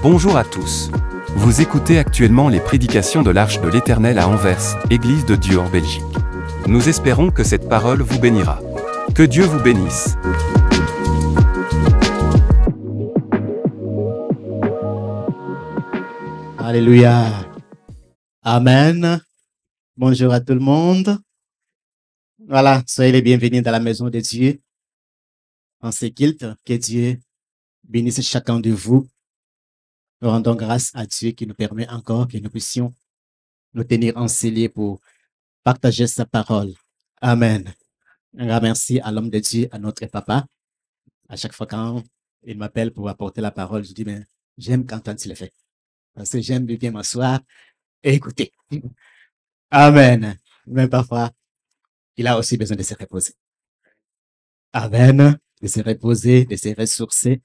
Bonjour à tous. Vous écoutez actuellement les prédications de l'Arche de l'Éternel à Anvers, Église de Dieu en Belgique. Nous espérons que cette parole vous bénira. Que Dieu vous bénisse. Alléluia. Amen. Bonjour à tout le monde. Voilà, soyez les bienvenus dans la maison de Dieu. En ce culte, que Dieu bénisse chacun de vous. Nous rendons grâce à Dieu qui nous permet encore que nous puissions nous tenir enseigés pour partager sa parole. Amen. Un grand merci à l'homme de Dieu, à notre papa. À chaque fois quand il m'appelle pour apporter la parole, je dis, mais j'aime quand il le fait. Parce que j'aime bien m'asseoir et écouter. Amen. Mais parfois, il a aussi besoin de se reposer. Amen. De se reposer, de se ressourcer.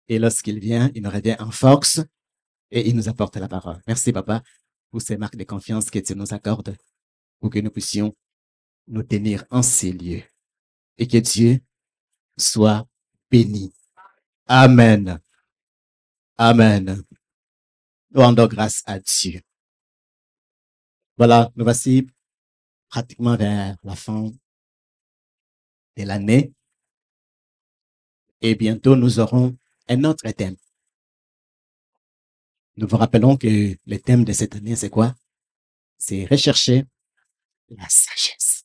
Et lorsqu'il vient, il nous revient en force et il nous apporte la parole. Merci, papa, pour ces marques de confiance que tu nous accordes pour que nous puissions nous tenir en ces lieux. Et que Dieu soit béni. Amen. Amen. Nous rendons grâce à Dieu. Voilà, nous voici pratiquement vers la fin de l'année. Et bientôt, nous aurons un autre thème. Nous vous rappelons que le thème de cette année, c'est quoi? C'est rechercher la sagesse.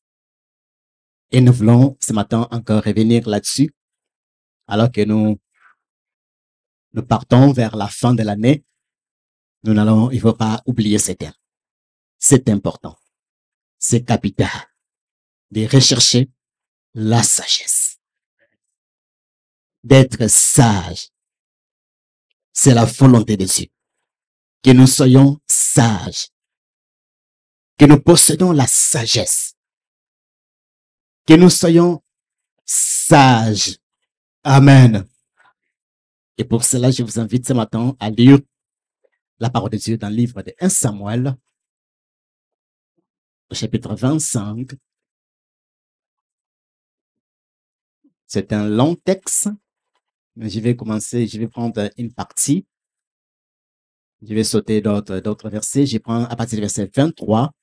Et nous voulons ce matin encore revenir là-dessus, alors que nous partons vers la fin de l'année. Il ne faut pas oublier ce thème. C'est important. C'est capital de rechercher la sagesse. D'être sage. C'est la volonté de Dieu. Que nous soyons sages. Que nous possédons la sagesse. Que nous soyons sages. Amen. Et pour cela, je vous invite ce matin à lire la parole de Dieu dans le livre de 1 Samuel, au chapitre 25. C'est un long texte, mais je vais prendre une partie. Je vais sauter d'autres versets. Je prends à partir du verset 23.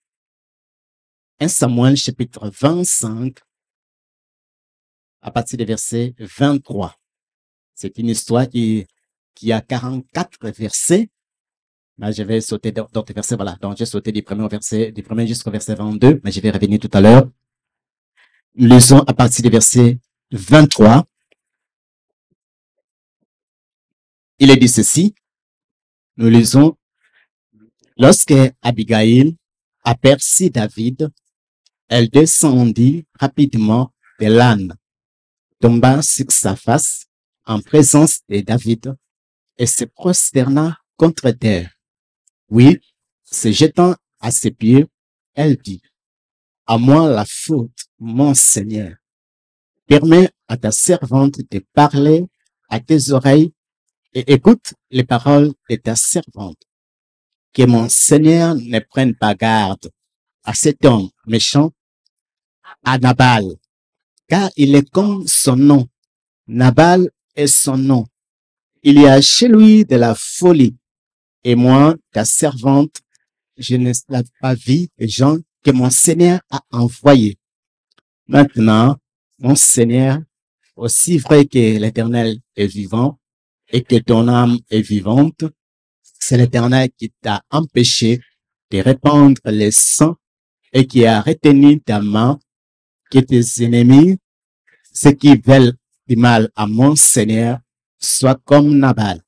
1 Samuel, chapitre 25, à partir du verset 23. C'est une histoire qui a 44 versets. Mais je vais sauter d'autres versets, voilà. Donc, j'ai sauté du premier jusqu'au verset 22, mais je vais revenir tout à l'heure. Lisons à partir du verset 23. Il est dit ceci. Nous lisons. Lorsque Abigail aperçut David, elle descendit rapidement de l'âne, tomba sur sa face en présence de David et se prosterna contre terre. Oui, se jetant à ses pieds, elle dit, à moi la faute, mon Seigneur. Permets à ta servante de parler à tes oreilles et écoute les paroles de ta servante. Que mon Seigneur ne prenne pas garde à cet homme méchant, à Nabal, car il est comme son nom. Nabal est son nom. Il y a chez lui de la folie. Et moi, ta servante, je ne l'ai pas vu les gens que mon Seigneur a envoyés. Maintenant, mon Seigneur, aussi vrai que l'Éternel est vivant et que ton âme est vivante, c'est l'Éternel qui t'a empêché de répandre le sang et qui a retenu ta main, que tes ennemis, ceux qui veulent du mal à mon Seigneur, soient comme Nabal.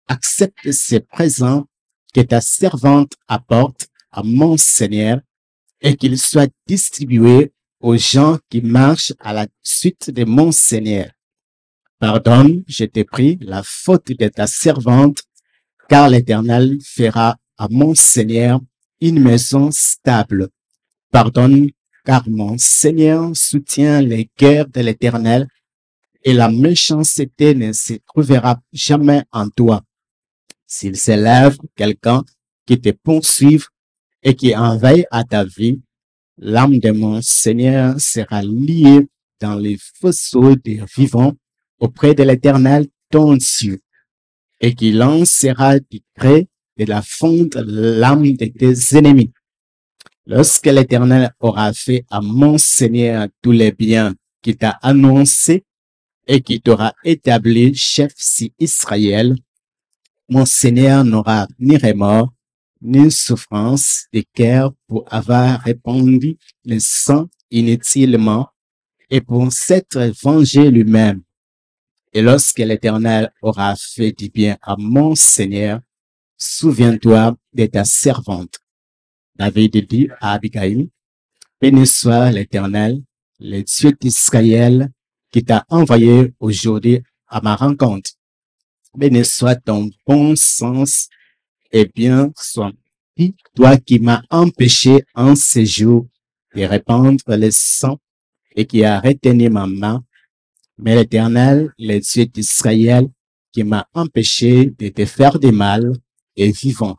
Accepte ce présent que ta servante apporte à mon Seigneur et qu'il soit distribué aux gens qui marchent à la suite de mon Seigneur. Pardonne, je te prie, la faute de ta servante, car l'Éternel fera à mon Seigneur une maison stable. Pardonne, car mon Seigneur soutient les guerres de l'Éternel et la méchanceté ne se trouvera jamais en toi. S'il s'élève quelqu'un qui te poursuive et qui en veille à ta vie, l'âme de mon Seigneur sera liée dans les fossés des vivants auprès de l'Éternel, ton Dieu. et qui lancera du gré de la fonte l'âme de tes ennemis. Lorsque l'Éternel aura fait à mon Seigneur tous les biens qu'il t'a annoncés et qui t'aura établi chef sur Israël, mon Seigneur n'aura ni remords, ni souffrance de cœur pour avoir répandu le sang inutilement et pour s'être vengé lui-même. Et lorsque l'Éternel aura fait du bien à mon Seigneur, souviens-toi de ta servante. David dit à Abigail, béni soit l'Éternel, le Dieu d'Israël, qui t'a envoyé aujourd'hui à ma rencontre. Béni soit ton bon sens et bien soit toi qui m'as empêché en ce jour de répandre le sang et qui a retenu ma main. Mais l'Éternel, le Dieu d'Israël, qui m'a empêché de te faire du mal, est vivant.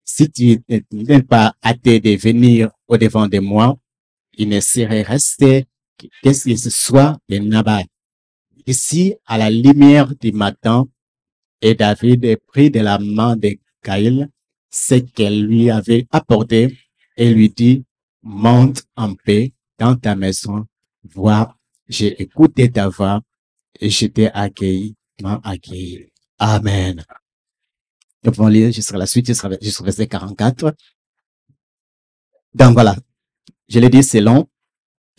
Si tu n'es pas hâté de venir au devant de moi, il ne serait resté que ce soit de Nabal. Ici, à la lumière du matin, et David est pris de la main de Gaïl, ce qu'elle lui avait apporté, et lui dit, monte en paix dans ta maison, vois, j'ai écouté ta voix, et je t'ai accueilli, m'a accueilli. Amen. Nous pouvons lire jusqu'à la suite, jusqu'au verset 44. Donc voilà, je l'ai dit, c'est long.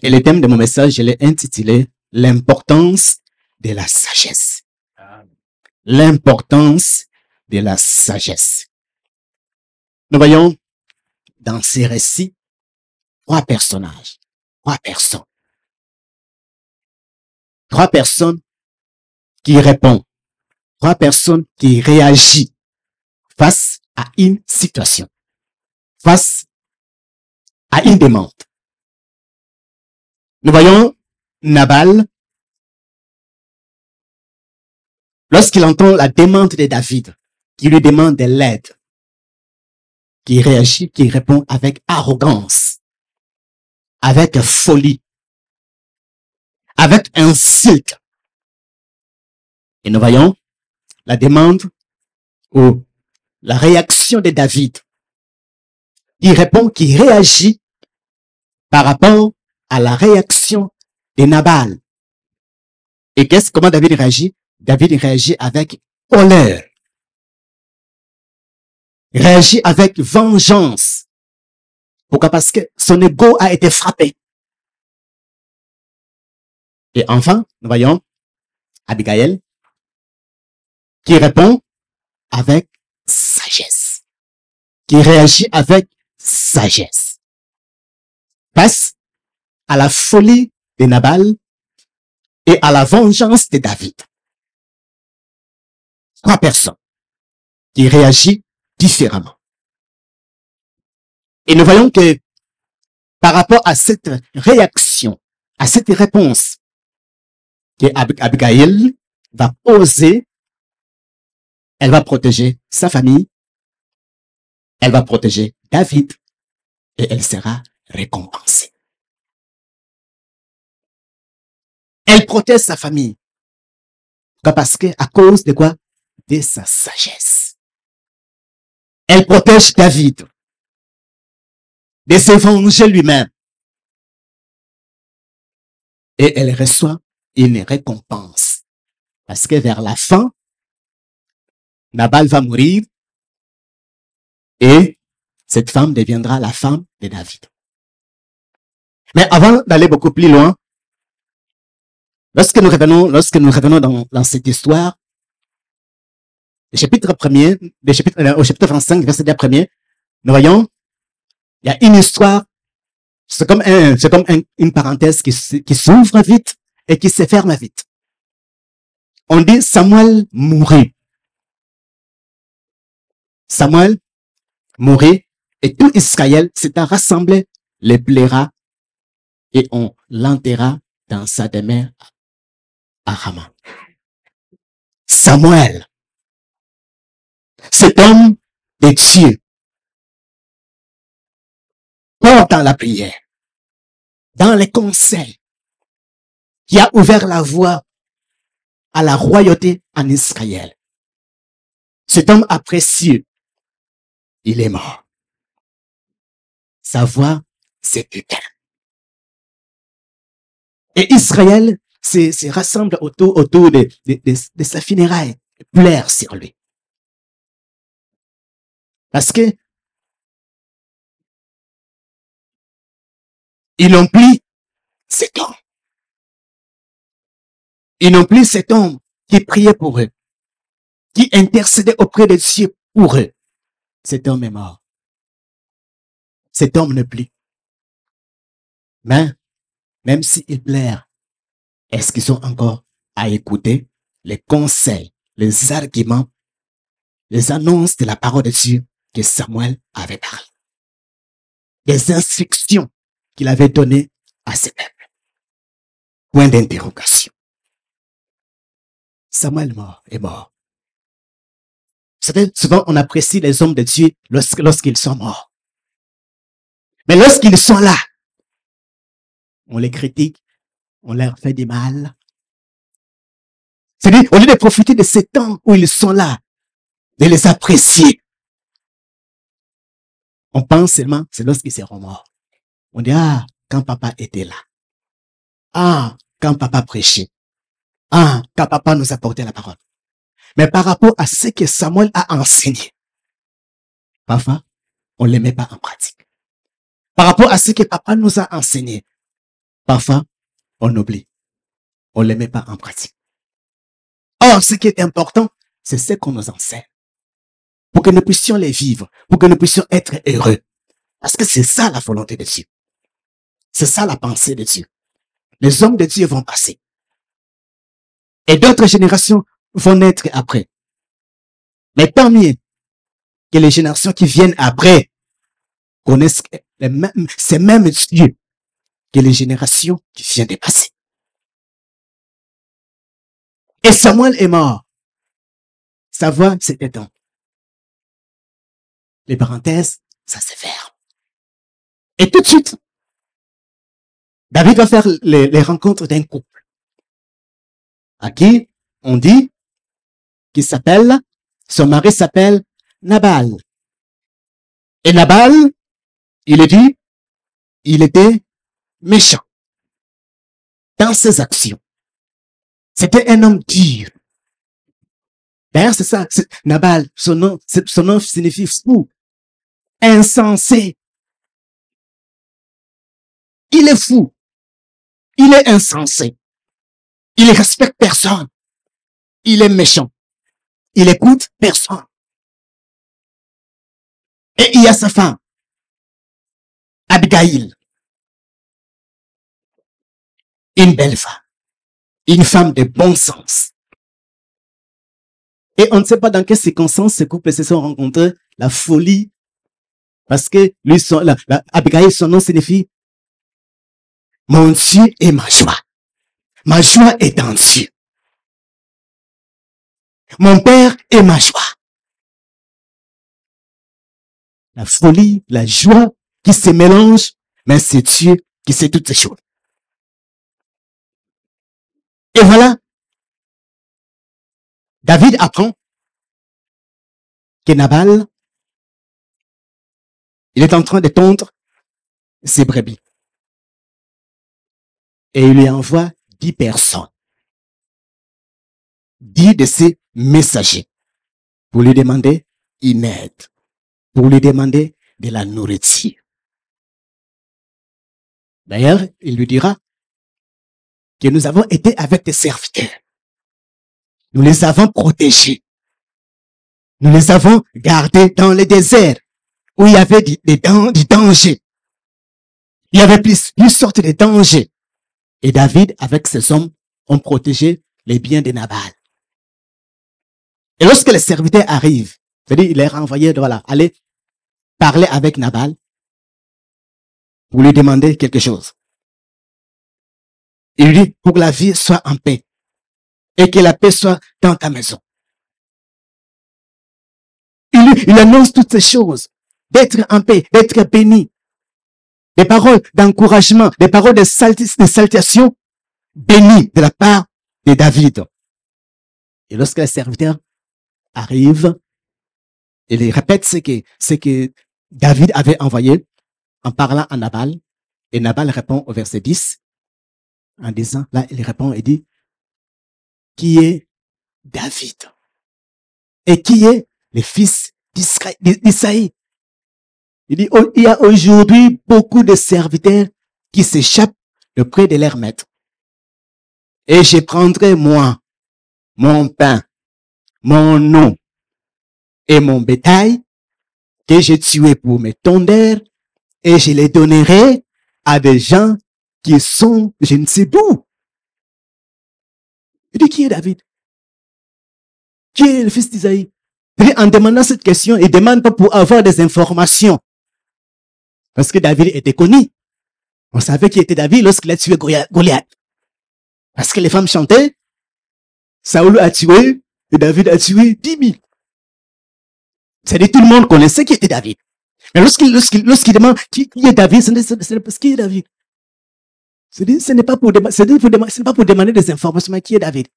Et le thème de mon message, je l'ai intitulé « L'importance de la sagesse ». L'importance de la sagesse. Nous voyons dans ces récits trois personnages, trois personnes. Trois personnes qui répondent, trois personnes qui réagissent face à une situation, face à une demande. Nous voyons Nabal, lorsqu'il entend la demande de David, qui lui demande de l'aide, qui réagit, qui répond avec arrogance, avec folie, avec insulte. Et nous voyons la demande ou la réaction de David, qui répond, qui réagit par rapport à la réaction de Nabal. Et comment David réagit? David réagit avec colère. Réagit avec vengeance. Pourquoi? Parce que son ego a été frappé. Et enfin, nous voyons Abigail, qui répond avec sagesse. Qui réagit avec sagesse. Face à la folie de Nabal et à la vengeance de David. Trois personnes qui réagissent différemment. Et nous voyons que par rapport à cette réaction, à cette réponse, que Abigail va poser, elle va protéger sa famille, elle va protéger David et elle sera récompensée. Elle protège sa famille. Parce que, à cause de quoi? De sa sagesse. Elle protège David de se venger lui-même. Et elle reçoit une récompense. Parce que vers la fin, Nabal va mourir et cette femme deviendra la femme de David. Mais avant d'aller beaucoup plus loin, lorsque nous revenons dans cette histoire, au chapitre 25, verset 1er, nous voyons, il y a une histoire, c'est comme une parenthèse qui s'ouvre vite et qui se ferme vite. On dit Samuel mourut. Samuel mourut et tout Israël s'était rassemblé, les plaira et on l'enterra dans sa demeure à Rama. Samuel, cet homme de Dieu, porte dans la prière, dans les conseils, qui a ouvert la voie à la royauté en Israël. Cet homme apprécieux, il est mort. Sa voix s'est éteinte. Et Israël se rassemble autour de sa funéraille, pleure sur lui. Parce que ils n'ont plus cet homme. Ils n'ont plus cet homme qui priait pour eux, qui intercédait auprès de Dieu pour eux. Cet homme est mort. Cet homme ne plus. Mais, même s'ils pleurent, est-ce qu'ils sont encore à écouter les conseils, les arguments, les annonces de la parole de Dieu que Samuel avait parlé? Les instructions qu'il avait données à ses peuples. Point d'interrogation. Samuel est mort. Vous savez, souvent on apprécie les hommes de Dieu lorsqu'ils sont morts. Mais lorsqu'ils sont là, on les critique, on leur fait du mal. C'est-à-dire, au lieu de profiter de ces temps où ils sont là, de les apprécier, on pense seulement, c'est lorsqu'ils seront morts. On dit, ah, quand papa était là. Ah, quand papa prêchait. Ah, quand papa nous apportait la parole. Mais par rapport à ce que Samuel a enseigné, parfois, on ne les met pas en pratique. Par rapport à ce que papa nous a enseigné, parfois, on oublie. On ne les met pas en pratique. Or, ce qui est important, c'est ce qu'on nous enseigne. Pour que nous puissions les vivre, pour que nous puissions être heureux. Parce que c'est ça la volonté de Dieu. C'est ça la pensée de Dieu. Les hommes de Dieu vont passer. Et d'autres générations vont naître après. Mais tant mieux que les générations qui viennent après connaissent ces mêmes Dieux que les générations qui viennent de passer. Et Samuel est mort. Sa voix s'est éteinte. Les parenthèses, ça se ferme. Et tout de suite, David va faire les rencontres d'un couple. À qui on dit son mari s'appelle Nabal. Et Nabal, il est dit, il était méchant dans ses actions. C'était un homme dur. D'ailleurs, c'est ça, Nabal, son nom signifie fou, insensé. Il est fou. Il est insensé. Il ne respecte personne. Il est méchant. Il écoute personne. Et il y a sa femme, Abigail. Une belle femme. Une femme de bon sens. Et on ne sait pas dans quelles circonstances ces couples se sont rencontrés. La folie. Parce que lui, Abigail, son nom signifie mon Dieu est ma joie. Ma joie est dans Dieu. Mon Père est ma joie. La folie, la joie qui se mélange, mais c'est Dieu qui sait toutes ces choses. Et voilà, David apprend que Nabal, il est en train de tondre ses brebis. Et il lui envoie 10 personnes. 10 de ses messagers. Pour lui demander une aide. Pour lui demander de la nourriture. D'ailleurs, il lui dira que nous avons été avec tes serviteurs. Nous les avons protégés. Nous les avons gardés dans le désert où il y avait du danger. Il y avait plus sortes de dangers. Et David, avec ses hommes, ont protégé les biens de Nabal. Et lorsque les serviteurs arrivent, c'est-à-dire il les a envoyés, voilà, aller parler avec Nabal pour lui demander quelque chose. Il lui dit, pour que la vie soit en paix et que la paix soit dans ta maison. Il annonce toutes ces choses, d'être en paix, d'être béni. Des paroles d'encouragement, des paroles de salutation bénies de la part de David. Et lorsque les serviteurs arrivent, Il répète ce que David avait envoyé en parlant à Nabal. Et Nabal répond au verset 10 en disant, là, il répond et dit, qui est David? Et qui est le fils d'Isaïe? Il dit, il y a aujourd'hui beaucoup de serviteurs qui s'échappent de près de leur maître. Et je prendrai moi, mon pain, mon eau et mon bétail que j'ai tué pour mes tondeurs et je les donnerai à des gens qui sont, je ne sais d'où. Il dit, qui est David? Qui est le fils d'Isaïe? En demandant cette question, il demande pas pour avoir des informations. Parce que David était connu. On savait qui était David lorsqu'il a tué Goliath. Parce que les femmes chantaient, Saoul a tué, et David a tué 10 000. C'est-à-dire tout le monde connaissait qui était David. Mais lorsqu'il demande qui est David, ce n'est pas qui est David. C'est-à-dire, ce n'est pas pour demander des informations, mais qui est David.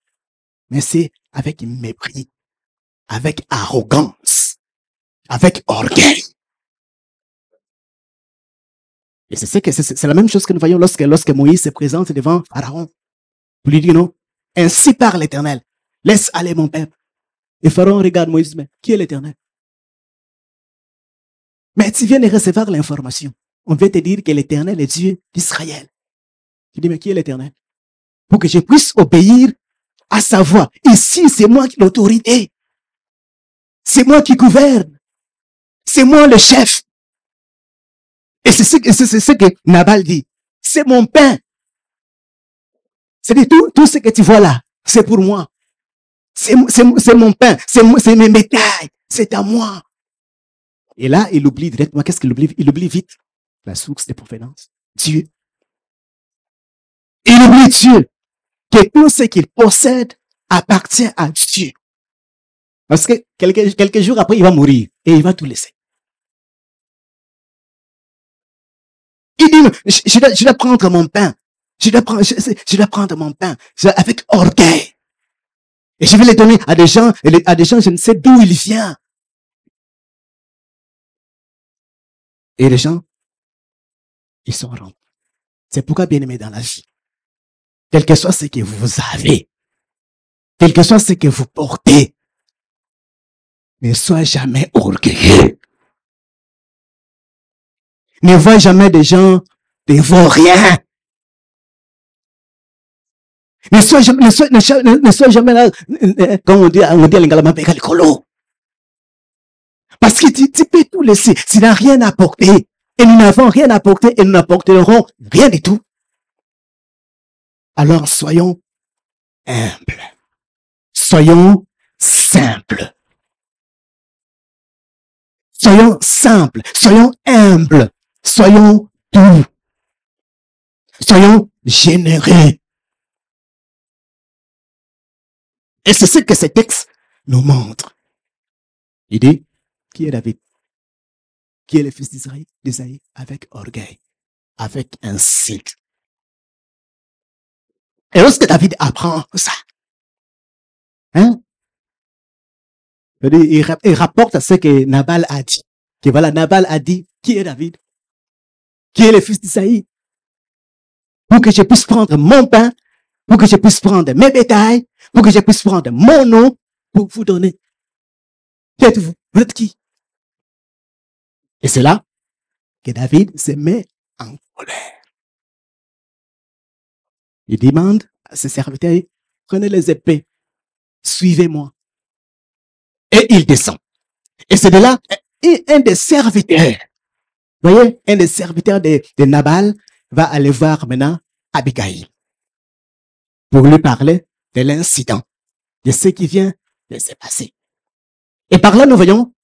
Mais c'est avec mépris, avec arrogance, avec orgueil. Et c'est la même chose que nous voyons lorsque Moïse se présente devant Pharaon. Pour lui dire non, ainsi parle l'Éternel. Laisse aller mon peuple. Et Pharaon regarde Moïse, mais qui est l'Éternel? Mais tu viens de recevoir l'information. On vient te dire que l'Éternel est Dieu d'Israël. Tu dis, mais qui est l'Éternel? Pour que je puisse obéir à sa voix. Ici, c'est moi qui l'autorité. C'est moi qui gouverne. C'est moi le chef. Et c'est ce que Nabal dit. C'est mon pain. C'est-à-dire, tout ce que tu vois là, c'est pour moi. C'est mon pain. C'est mes bétails. C'est à moi. Et là, il oublie directement. Qu'est-ce qu'il oublie? Il oublie vite la source des provenances. Dieu. Il oublie Dieu. Que tout ce qu'il possède appartient à Dieu. Parce que quelques jours après, il va mourir. Et il va tout laisser. Il dit, je dois prendre mon pain. Je dois prendre mon pain avec orgueil. Et je vais les donner à des gens, je ne sais d'où il vient. Et les gens, ils sont remplis. C'est pourquoi, bien aimé dans la vie, quel que soit ce que vous avez, quel que soit ce que vous portez, ne sois jamais orgueilleux. Ne vois jamais des gens dévorants. Ne sois jamais là, comme on dit à l'Ingala, parce que tu peux tout laisser. Tu n'as rien apporté. Et nous n'avons rien apporté et nous n'apporterons rien du tout. Alors soyons humbles. Soyons simples. Soyons simples. Soyons humbles. Soyons doux. Soyons généreux. Et c'est ce que ce texte nous montre. Il dit, qui est David? Qui est le fils d'Isaïe? Avec orgueil, avec insulte. Et lorsque David apprend ça, il rapporte à ce que Nabal a dit. Que voilà, Nabal a dit, qui est David? Qui est le fils d'Isaïe? Pour que je puisse prendre mon pain, pour que je puisse prendre mes bétails, pour que je puisse prendre mon eau, pour vous donner. Qui êtes-vous? Vous êtes qui? Et c'est là que David se met en colère. Il demande à ses serviteurs, prenez les épées, suivez-moi. Et il descend. Et c'est de là, un des serviteurs, vous voyez, un des serviteurs de Nabal va aller voir maintenant Abigail pour lui parler de l'incident, de ce qui vient de se passer. Et par là, nous voyons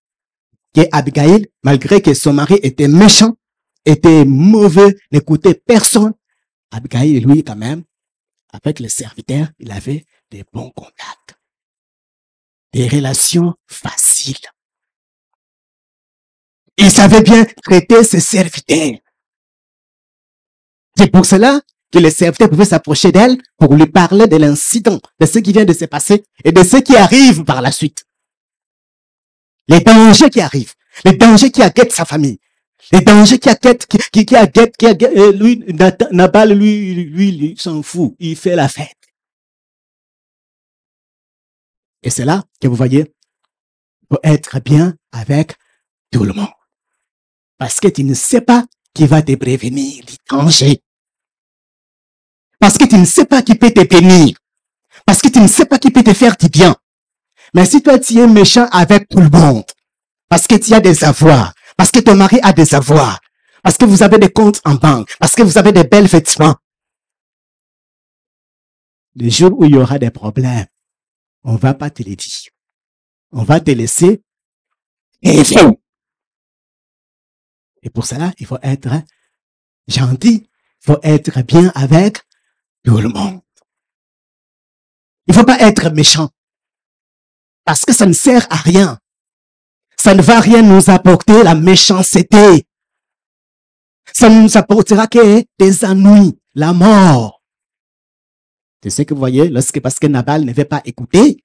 que Abigail, malgré que son mari était méchant, était mauvais, n'écoutait personne, Abigail, lui, quand même, avec les serviteurs, il avait des bons contacts, des relations faciles. Il savait bien traiter ses serviteurs. C'est pour cela que les serviteurs pouvaient s'approcher d'elle pour lui parler de l'incident, de ce qui vient de se passer et de ce qui arrive par la suite. les dangers qui arrivent, les dangers qui aguettent sa famille, les dangers qui aguettent, lui, Nabal, lui, il s'en fout, il fait la fête. Et c'est là que vous voyez, pour être bien avec tout le monde. Parce que tu ne sais pas qui va te prévenir du danger. Parce que tu ne sais pas qui peut te bénir. Parce que tu ne sais pas qui peut te faire du bien. Mais si toi, tu es méchant avec tout le monde, parce que tu as des avoirs, parce que ton mari a des avoirs, parce que vous avez des comptes en banque, parce que vous avez des belles vêtements, le jour où il y aura des problèmes, on ne va pas te les dire. On va te laisser rêver. Et pour cela, il faut être gentil, il faut être bien avec tout le monde. Il ne faut pas être méchant. Parce que ça ne sert à rien. Ça ne va rien nous apporter, la méchanceté. Ça ne nous apportera que des ennuis, la mort. C'est ce que vous voyez, parce que Nabal ne veut pas écouter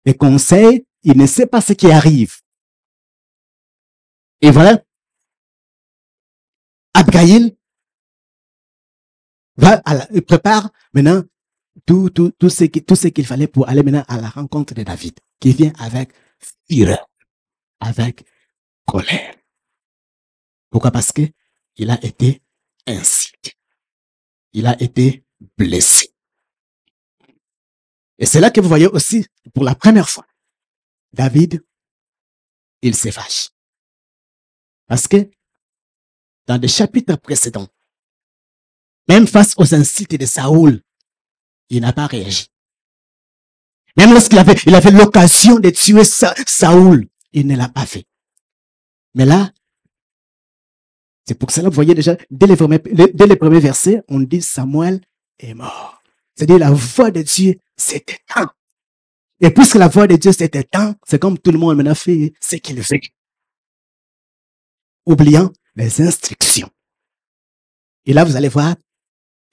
les conseils, il ne sait pas ce qui arrive. Et voilà, Abigail il prépare maintenant tout ce qu'il fallait pour aller maintenant à la rencontre de David, qui vient avec fureur, avec colère. Pourquoi? Parce que il a été incité. Il a été blessé. Et c'est là que vous voyez aussi, pour la première fois, David, il se fâche. Parce que dans des chapitres précédents, même face aux insultes de Saoul, il n'a pas réagi. Même lorsqu'il avait l'occasion de tuer Saoul, il ne l'a pas fait. Mais là, c'est pour cela, vous voyez déjà, dès les premiers versets, on dit Samuel est mort. C'est-à-dire la voix de Dieu s'est éteinte. Et puisque la voix de Dieu s'est éteinte, c'est comme tout le monde maintenant fait ce qu'il veut. Oubliant les instructions. Et là, vous allez voir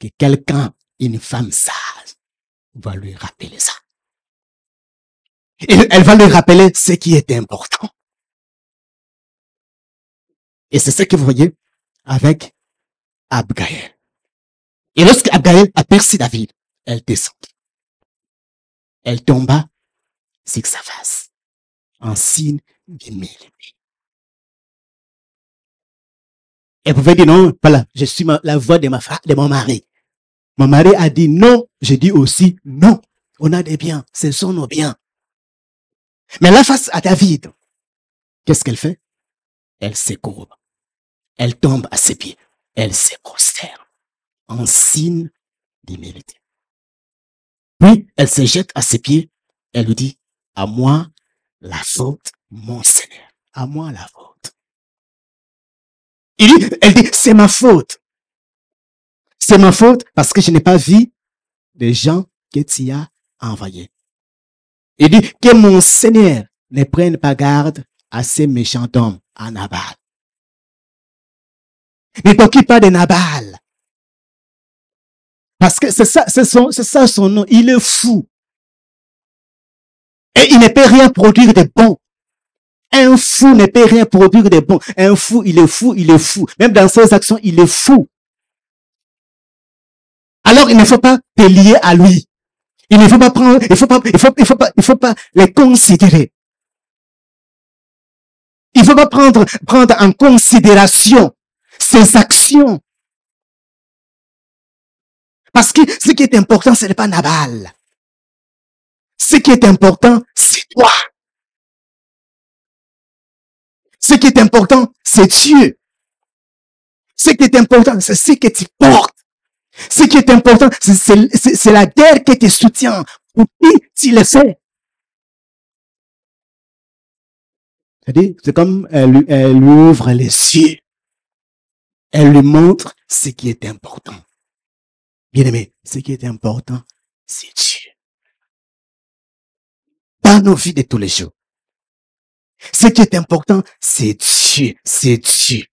que quelqu'un, une femme sage, va lui rappeler ça. Et elle va lui rappeler ce qui est important. Et c'est ce que vous voyez avec Abigail. Et lorsque Abigail aperçut David, elle descendit. Elle tomba sur sa face, en signe d'humilité. Elle pouvait dire non, voilà, je suis la voix de mon mari. Mon mari a dit non, je dis aussi non. On a des biens, ce sont nos biens. Mais là, face à David, qu'est-ce qu'elle fait? Elle se courbe. Elle tombe à ses pieds. Elle se prosterne en signe d'humilité. Puis, elle se jette à ses pieds. Elle lui dit, à moi la faute, mon Seigneur. À moi la faute. Elle dit, c'est ma faute. C'est ma faute parce que je n'ai pas vu des gens que tu as envoyés. Il dit que mon Seigneur ne prenne pas garde à ces méchants hommes, à Nabal. Ne t'occupe pas de Nabal. Parce que c'est ça son nom. Il est fou. Et il ne peut rien produire de bon. Un fou ne peut rien produire de bon. Un fou, il est fou, il est fou. Même dans ses actions, il est fou. Alors, il ne faut pas te lier à lui. Il ne faut pas prendre, il faut pas les considérer. Il faut pas prendre en considération ses actions. Parce que ce qui est important, ce n'est pas Nabal. Ce qui est important, c'est toi. Ce qui est important, c'est Dieu. Ce qui est important, c'est ce que tu portes. Ce qui est important, c'est la guerre qui te soutient. Pour qui tu le fais. C'est-à-dire, c'est comme elle lui ouvre les yeux. Elle lui montre ce qui est important. Bien aimé, ce qui est important, c'est Dieu. Dans nos vies de tous les jours. Ce qui est important, c'est Dieu. C'est Dieu.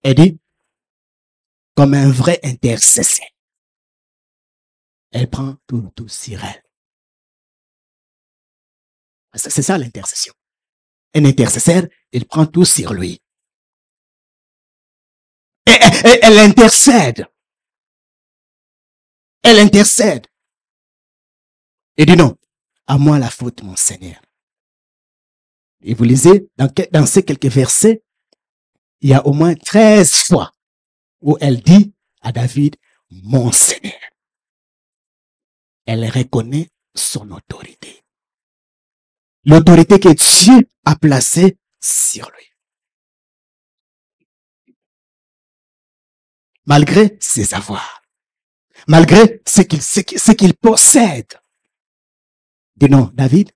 Elle dit, comme un vrai intercesseur. Elle prend tout sur elle. C'est ça l'intercession. Un intercesseur, il prend tout sur lui. Et elle intercède. Elle intercède. Et dit non, à moi la faute, mon Seigneur. Et vous lisez, dans ces quelques versets, il y a au moins 13 fois où elle dit à David, mon Seigneur. Elle reconnaît son autorité. L'autorité que Dieu a placée sur lui. Malgré ses avoirs. Malgré ce qu'il possède. Dis non, David,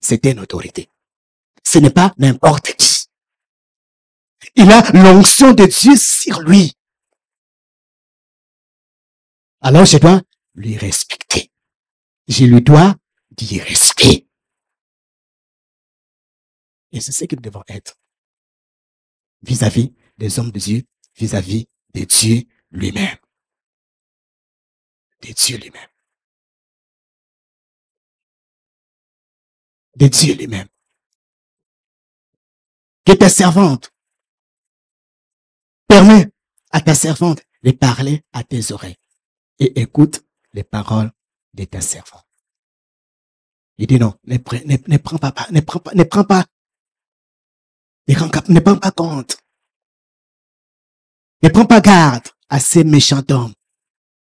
c'était une autorité. Ce n'est pas n'importe qui. Il a l'onction de Dieu sur lui. Alors je dois lui respecter. Je lui dois du respect. Et c'est ce que nous devons être. Vis-à-vis des hommes de Dieu, vis-à-vis de Dieu lui-même. De Dieu lui-même. De Dieu lui-même. Que ta servante permet à ta servante de parler à tes oreilles et écoute les paroles de ta servante. Il dit non, ne prends pas compte. Ne prends pas garde à ces méchants hommes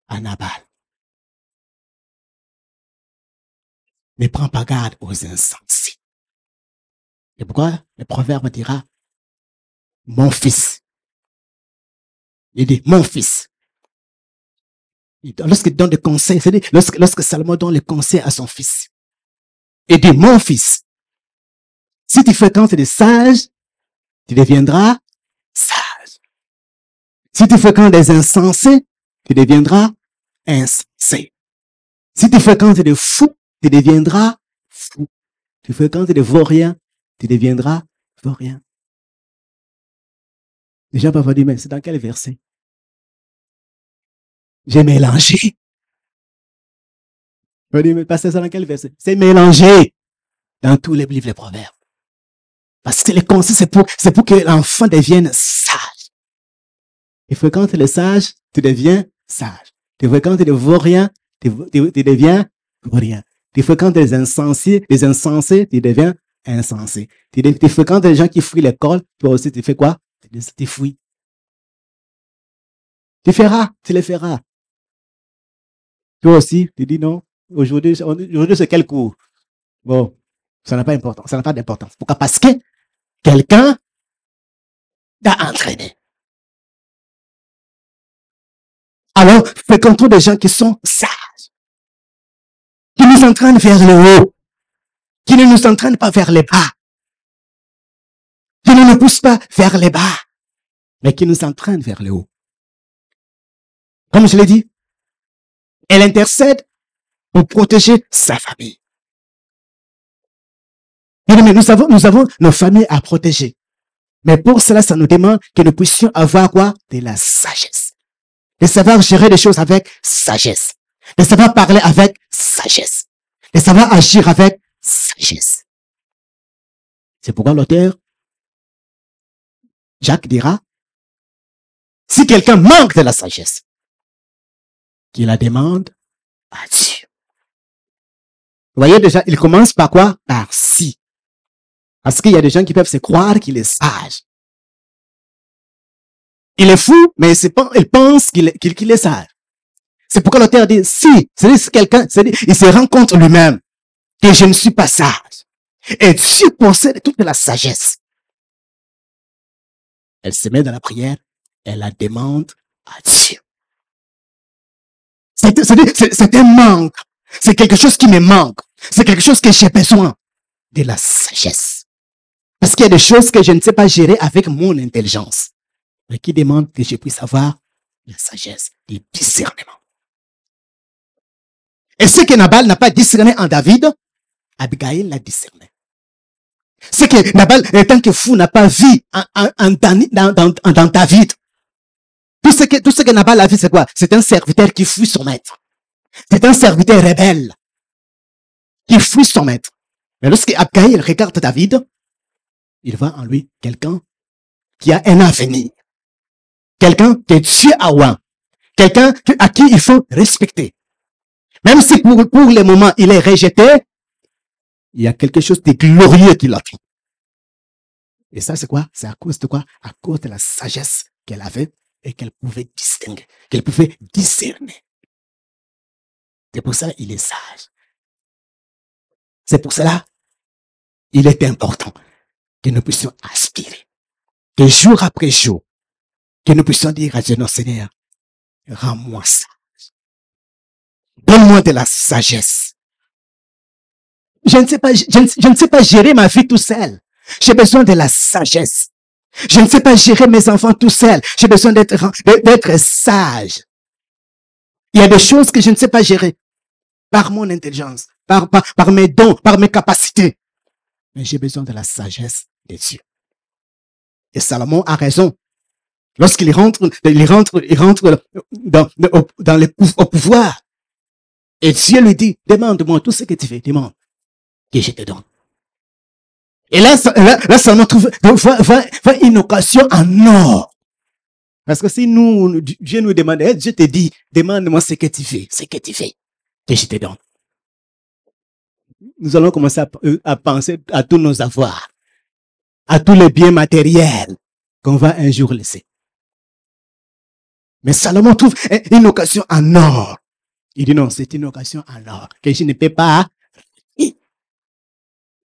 à Nabal. Ne prends pas garde aux insensés. Et pourquoi le proverbe dira mon fils. Il dit mon fils. Lorsqu'il donne des conseils, c'est-à-dire lorsque Salomon donne les conseils à son fils, il dit mon fils, si tu fréquentes des sages, tu deviendras sage. Si tu fréquentes des insensés, tu deviendras insensé. Si tu fréquentes des fous, tu deviendras fou. Tu fréquentes des vauriens, tu deviendras vaurien. Les gens peuvent dire, mais c'est dans quel verset? J'ai mélangé. Je dis, mais pasteur, c'est dans quel verset? C'est mélangé dans tous les livres des proverbes. Parce que les conseils, c'est pour que l'enfant devienne sage. Tu fréquentes les sages, tu deviens sage. Tu fréquentes les vauriens, tu deviens vaurien. Tu fréquentes les insensés, tu deviens insensé. Tu fréquentes les gens qui fuient l'école, toi aussi, tu fais quoi? Tu fuis. Tu les feras. Toi aussi, tu dis non, aujourd'hui c'est quel cours? Bon, ça n'a pas d'importance. Pourquoi? Parce que quelqu'un t'a entraîné. Alors, fréquentons des gens qui sont sages, qui nous entraînent vers le haut, qui ne nous entraînent pas vers les bas, qui ne nous poussent pas vers les bas, mais qui nous entraînent vers le haut. Comme je l'ai dit, elle intercède pour protéger sa famille. Mais nous avons nos familles à protéger. Mais pour cela, ça nous demande que nous puissions avoir quoi? De la sagesse. De savoir gérer les choses avec sagesse. De savoir parler avec sagesse. De savoir agir avec sagesse. C'est pourquoi l'auteur, Jacques dira, si quelqu'un manque de la sagesse, qu'il la demande à Dieu. Vous voyez déjà, il commence par quoi? Par si. Parce qu'il y a des gens qui peuvent se croire qu'il est sage. Il est fou, mais il pense qu'il est sage. C'est pourquoi l'auteur dit, si quelqu'un, il se rend compte lui-même que je ne suis pas sage. Et Dieu possède toute la sagesse. Elle se met dans la prière, elle la demande à Dieu. C'est un manque. C'est quelque chose qui me manque. C'est quelque chose que j'ai besoin. De la sagesse. Parce qu'il y a des choses que je ne sais pas gérer avec mon intelligence. Mais qui demande que je puisse avoir la sagesse, le discernement. Et ce que Nabal n'a pas discerné en David, Abigail l'a discerné. Ce que Nabal, en tant que fou, n'a pas vu dans David. Tout ce que Nabal a vu, c'est quoi? C'est un serviteur qui fuit son maître. C'est un serviteur rebelle qui fuit son maître. Mais lorsque Abigail regarde David, il voit en lui quelqu'un qui a un avenir. Quelqu'un que Dieu a oint. Quelqu'un à qui il faut respecter. Même si pour le moment il est rejeté, il y a quelque chose de glorieux qui l'attend. Et ça, c'est quoi? C'est à cause de quoi? À cause de la sagesse qu'elle avait et qu'elle pouvait distinguer, qu'elle pouvait discerner. C'est pour ça qu'il est sage. C'est pour cela il est important que nous puissions aspirer, que jour après jour, que nous puissions dire à Dieu, non Seigneur, rends-moi sage. Donne-moi de la sagesse. Je ne sais pas gérer ma vie tout seul. J'ai besoin de la sagesse. Je ne sais pas gérer mes enfants tout seul. J'ai besoin d'être sage. Il y a des choses que je ne sais pas gérer par mon intelligence, par mes dons, par mes capacités. Mais j'ai besoin de la sagesse de Dieu. Et Salomon a raison. Lorsqu'il rentre au pouvoir. Et Dieu lui dit, demande-moi tout ce que tu veux, demande, que je te donne. Et là Salomon voit une occasion en or. Parce que si Dieu nous demandait, Dieu te dit, demande-moi ce que tu veux, que je te donne. Nous allons commencer à penser à tous nos avoirs, à tous les biens matériels qu'on va un jour laisser. Mais Salomon trouve une occasion en or. Il dit non, c'est une occasion en or que je ne peux pas. Il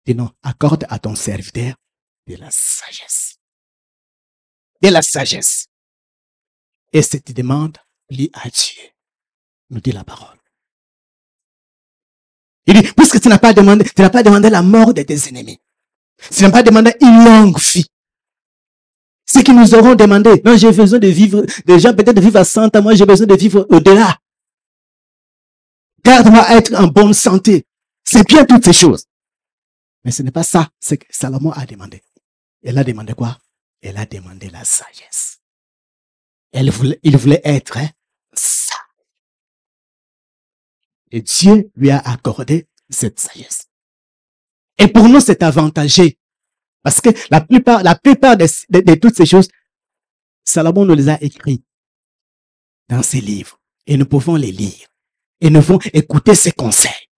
dit non, accorde à ton serviteur de la sagesse. De la sagesse. Et cette demande lie à Dieu, nous dit la parole. Il dit, puisque tu n'as pas demandé la mort de tes ennemis. Tu n'as pas demandé une longue vie. Ce qu'ils nous auront demandé, non, j'ai besoin de vivre, des gens peut-être de vivre à 100 ans, moi j'ai besoin de vivre au-delà. Garde-moi à être en bonne santé. C'est bien toutes ces choses. Mais ce n'est pas ça, ce que Salomon a demandé. Elle a demandé quoi? Elle a demandé la sagesse. Il voulait être sage. Et Dieu lui a accordé cette sagesse. Et pour nous, c'est avantageux. Parce que la plupart de toutes ces choses, Salomon nous les a écrites dans ses livres. Et nous pouvons les lire. Et nous pouvons écouter ses conseils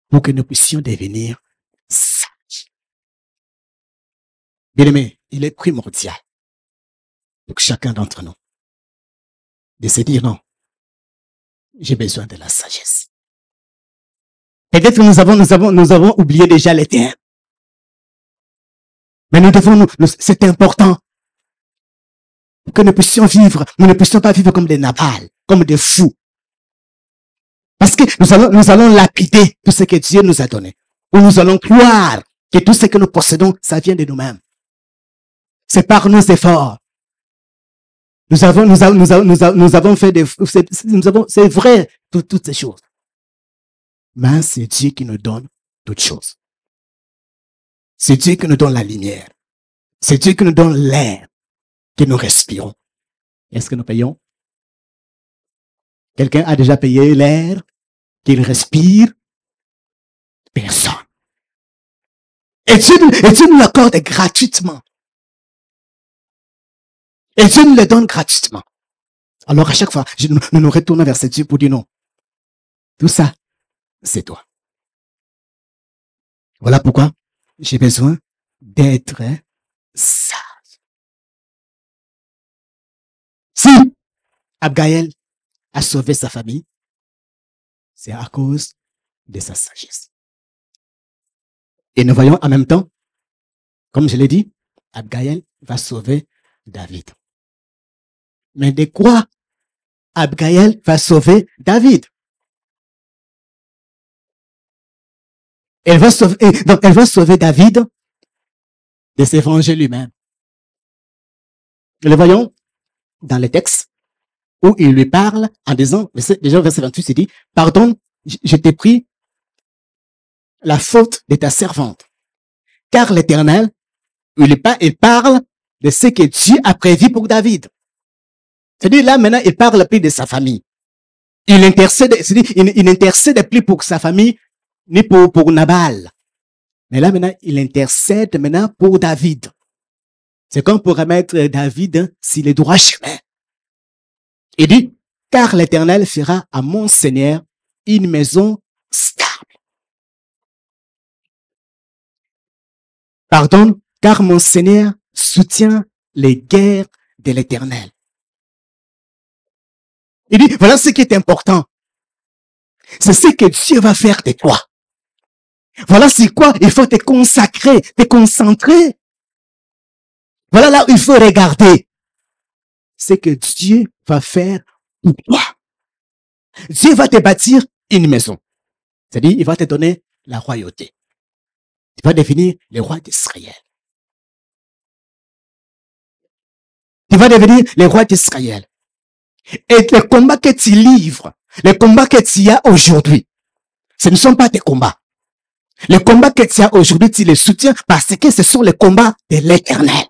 pour que nous puissions devenir sages. Bien-aimés, il est primordial pour chacun d'entre nous de se dire non, j'ai besoin de la sagesse. Peut-être que nous avons oublié déjà les termes. Mais c'est important que nous puissions vivre, nous ne puissions pas vivre comme des nabals, comme des fous. Parce que nous allons lapider tout ce que Dieu nous a donné. Ou nous allons croire que tout ce que nous possédons, ça vient de nous-mêmes. C'est par nos efforts. Nous avons fait c'est vrai, toutes ces choses. Mais c'est Dieu qui nous donne toutes choses. C'est Dieu qui nous donne la lumière. C'est Dieu qui nous donne l'air que nous respirons. Est-ce que nous payons? Quelqu'un a déjà payé l'air qu'il respire? Personne. Et Dieu nous l'accorde gratuitement. Et Dieu nous le donne gratuitement. Alors à chaque fois, nous nous retournons vers ce Dieu pour dire non. Tout ça, c'est toi. Voilà pourquoi j'ai besoin d'être sage. Si Abigail a sauvé sa famille, c'est à cause de sa sagesse. Et nous voyons en même temps, comme je l'ai dit, Abigail va sauver David. Mais de quoi Abigail va sauver David? Elle va sauver David de se venger lui-même. Nous le voyons dans le texte où il lui parle en disant, déjà verset 28, il dit, pardonne, je t'ai pris la faute de ta servante. Car l'Éternel, il parle de ce que Dieu a prévu pour David. C'est-à-dire là, maintenant, il parle plus de sa famille. Il n'intercède plus pour sa famille, ni pour Nabal. Mais là, maintenant, il intercède maintenant pour David. C'est comme pour remettre David sur les droits chemins. Il dit, car l'Éternel fera à mon Seigneur une maison stable. Pardon, car mon Seigneur soutient les guerres de l'Éternel. Il dit, voilà ce qui est important. C'est ce que Dieu va faire de toi. Voilà c'est quoi il faut te consacrer, te concentrer. Voilà là où il faut regarder. C'est que Dieu va faire pour toi. Dieu va te bâtir une maison. C'est-à-dire, il va te donner la royauté. Tu vas devenir le roi d'Israël. Tu vas devenir le roi d'Israël. Et les combats que tu livres, les combats que tu as aujourd'hui, ce ne sont pas tes combats. Les combats que tu as aujourd'hui, tu les soutiens parce que ce sont les combats de l'Éternel.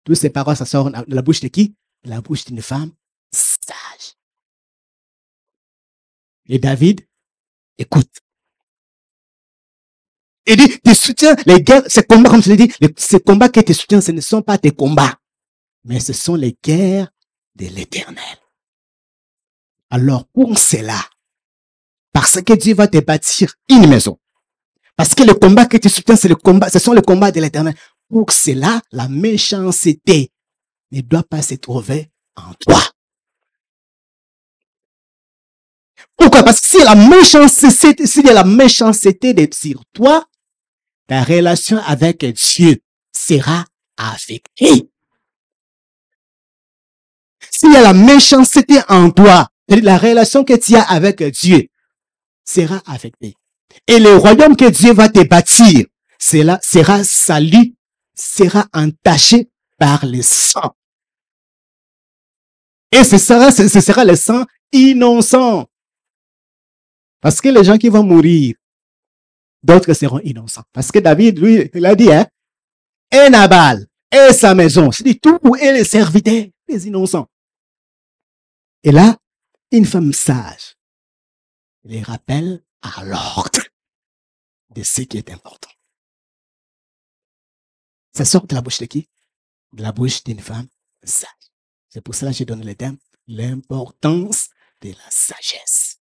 Toutes ces paroles, ça sort de la bouche de qui? De la bouche d'une femme sage. Et David, écoute. Il dit, tu soutiens les guerres, ces combats, comme je l'ai dit, ces combats que tu soutiens, ce ne sont pas tes combats, mais ce sont les guerres de l'Éternel. Alors, pour cela, parce que Dieu va te bâtir une maison, parce que le combat que tu soutiens, c'est le combat, ce sont les combats de l'Éternel. Pour cela, la méchanceté ne doit pas se trouver en toi. Pourquoi? Parce que s'il y a la méchanceté sur toi, ta relation avec Dieu sera affectée. S'il y a la méchanceté en toi, la relation que tu as avec Dieu sera affectée. Et le royaume que Dieu va te bâtir, sera sali, sera entaché par le sang. Et ce sera le sang innocent. Parce que les gens qui vont mourir, d'autres seront innocents. Parce que David, lui, il a dit, et Nabal, et sa maison, c'est tout, et les serviteurs, les innocents. Et là, une femme sage les rappelle à l'ordre de ce qui est important. Ça sort de la bouche de qui? De la bouche d'une femme sage. C'est pour cela que j'ai donné le thème, l'importance de la sagesse.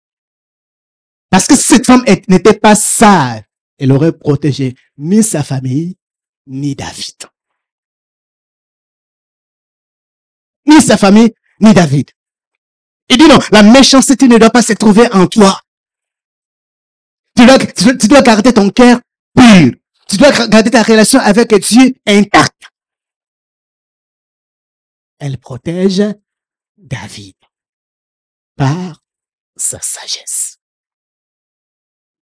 Parce que si cette femme n'était pas sage, elle aurait protégé ni sa famille, ni David. Ni sa famille, ni David. Il dit non, la méchanceté ne doit pas se trouver en toi. Tu dois garder ton cœur pur. Tu dois garder ta relation avec Dieu intacte. Elle protège David par sa sagesse.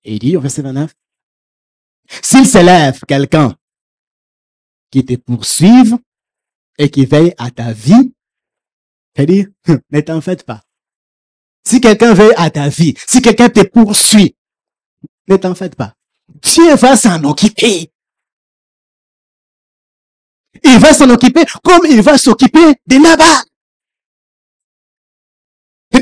Et il dit au verset 29, s'il s'élève quelqu'un qui te poursuive et qui veille à ta vie, c'est-à-dire, ne t'en faites pas. Si quelqu'un veille à ta vie, si quelqu'un te poursuit, ne t'en faites pas. Dieu va s'en occuper. Il va s'en occuper comme il va s'occuper de Nabal.